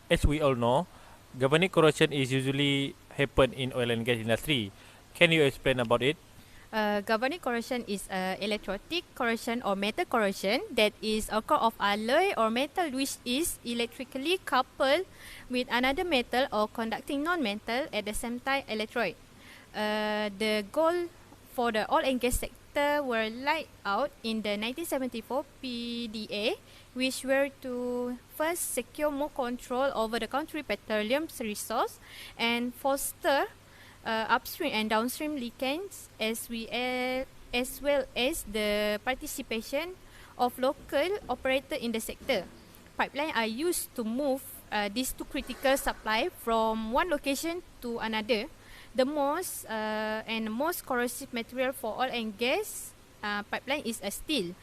As we all know, galvanic corrosion is usually happen in oil and gas industry. Can you explain about it? Galvanic corrosion is electrolytic corrosion or metal corrosion that is occur of alloy or metal which is electrically coupled with another metal or conducting non-metal at the same time electrolyte. The goal for the oil and gas sector were laid out in the 1974 PDA, which were to first secure more control over the country petroleum resource and foster upstream and downstream linkage as well as the participation of local operator in the sector. Pipeline are used to move these two critical supply from one location to another. The most corrosive material for oil and gas pipeline is a steel.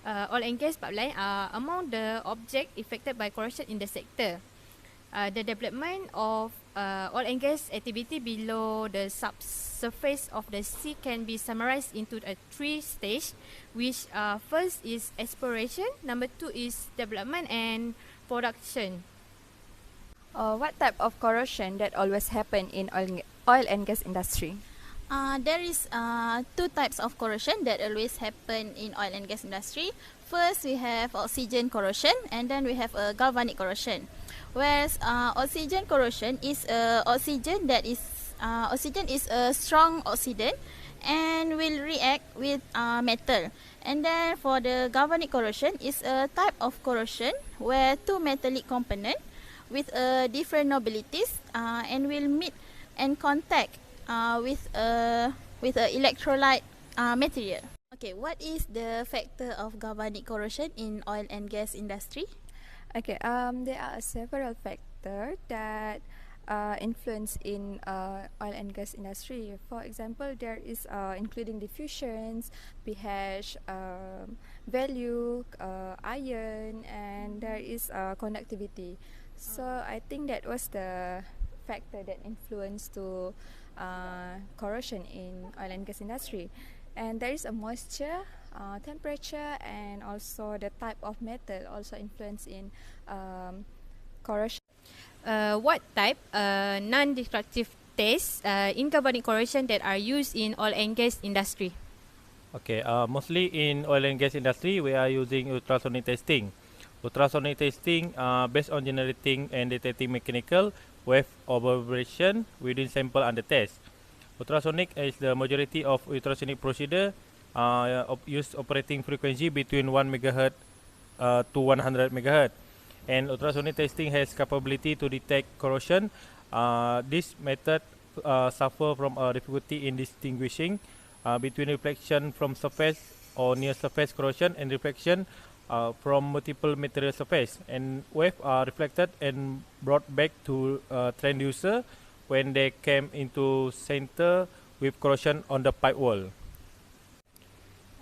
Oil and gas pipeline are among the objects affected by corrosion in the sector. The development of oil and gas activity below the subsurface of the sea can be summarized into a three stage, which first is exploration, number two is development and production. What type of corrosion that always happen in oil and gas industry? There is two types of corrosion that always happen in oil and gas industry. First, we have oxygen corrosion, and then we have a galvanic corrosion. Whereas oxygen corrosion is oxygen is a strong oxidant and will react with metal. And then for the galvanic corrosion is a type of corrosion where two metallic component with different nobilities and will meet and contact with a electrolyte material. Okay, what is the factor of galvanic corrosion in oil and gas industry? Okay, there are several factors that influence in oil and gas industry. For example, there is including diffusions, pH, value, iron, and there is conductivity. So I think that was the factor that influenced to corrosion in oil and gas industry. And there is a moisture, temperature, and also the type of metal also influence in corrosion. What type non-destructive tests in galvanic corrosion that are used in oil and gas industry? Okay, mostly in oil and gas industry, we are using ultrasonic testing. Ultrasonic testing based on generating and detecting mechanical wave or vibration within sample under test. Ultrasonic is the majority of ultrasonic procedure use operating frequency between 1 MHz to 100 MHz. And ultrasonic testing has capability to detect corrosion. This method suffer from a difficulty in distinguishing between reflection from surface or near surface corrosion and reflection from multiple material surface. And wave are reflected and brought back to transducer when they came into center with corrosion on the pipe wall.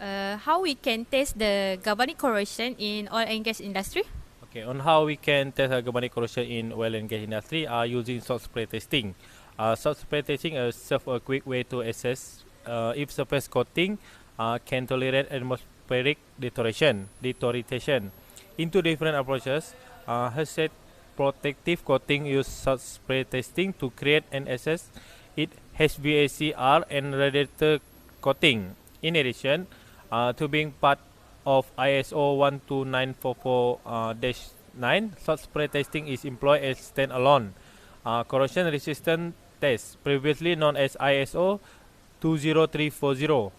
How we can test the galvanic corrosion in oil and gas industry? Okay, on how we can test galvanic corrosion in oil and gas industry are using salt spray testing. Salt spray testing is a quick way to assess if surface coating can tolerate atmospheric deterioration. Into different approaches, Hussien protective coating use salt spray testing to create and assess it HVACR and radiator coating. In addition to being part of ISO 12944-9, salt spray testing is employed as standalone corrosion resistant test, previously known as ISO 20340.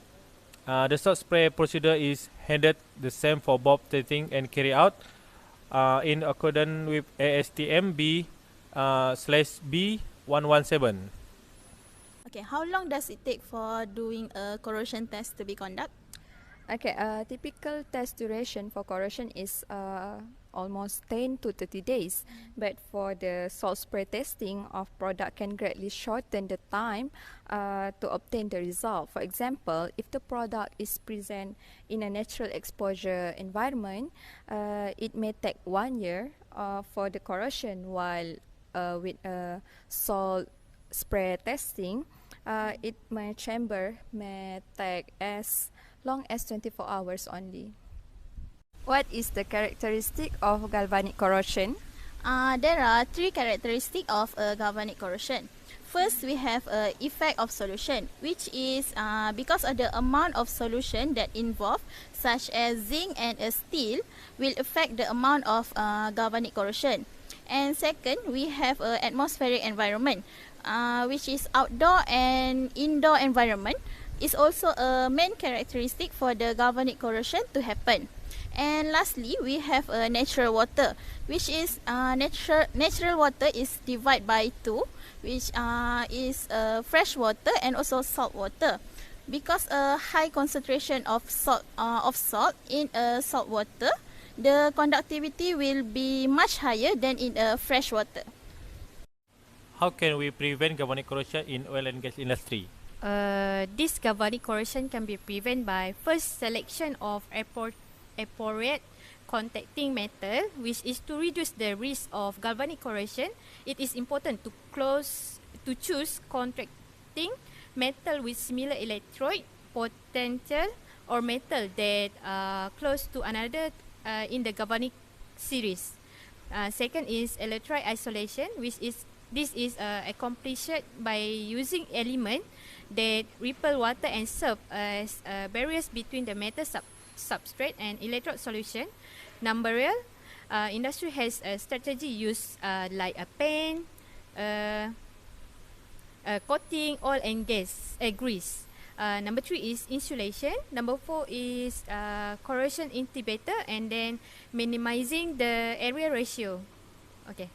The salt spray procedure is handled the same for both testing and carry out in accordance with ASTM B/B117. Okay, how long does it take for doing a corrosion test to be conducted? Okay, typical test duration for corrosion is almost 10 to 30 days. But for the salt spray testing of product can greatly shorten the time to obtain the result. For example, if the product is present in a natural exposure environment, it may take 1 year for the corrosion, while with salt spray testing, chamber may take as long as 24 hours only. What is the characteristic of galvanic corrosion? There are three characteristics of a galvanic corrosion. First, we have a effect of solution, which is because of the amount of solution that involved, such as zinc and steel, will affect the amount of galvanic corrosion. And second, we have an atmospheric environment, which is outdoor and indoor environment. Is also a main characteristic for the galvanic corrosion to happen. And lastly, we have a natural water, which is natural water is divided by two, which is fresh water and also salt water. Because a high concentration of salt in salt water, the conductivity will be much higher than in fresh water. How can we prevent galvanic corrosion in oil and gas industry? This galvanic corrosion can be prevented by first selection of appropriate contacting metal, which is to reduce the risk of galvanic corrosion. It is important to choose contacting metal with similar electrode potential or metal that are close to another in the galvanic series. Second is electrolyte isolation, which is accomplished by using element that repel water and serve as barriers between the metal substrate and electrode solution. Number industry has a strategy used like a paint, coating, oil and gas, grease. Number 3 is insulation. Number 4 is corrosion inhibitor, and then minimizing the area ratio. Okay.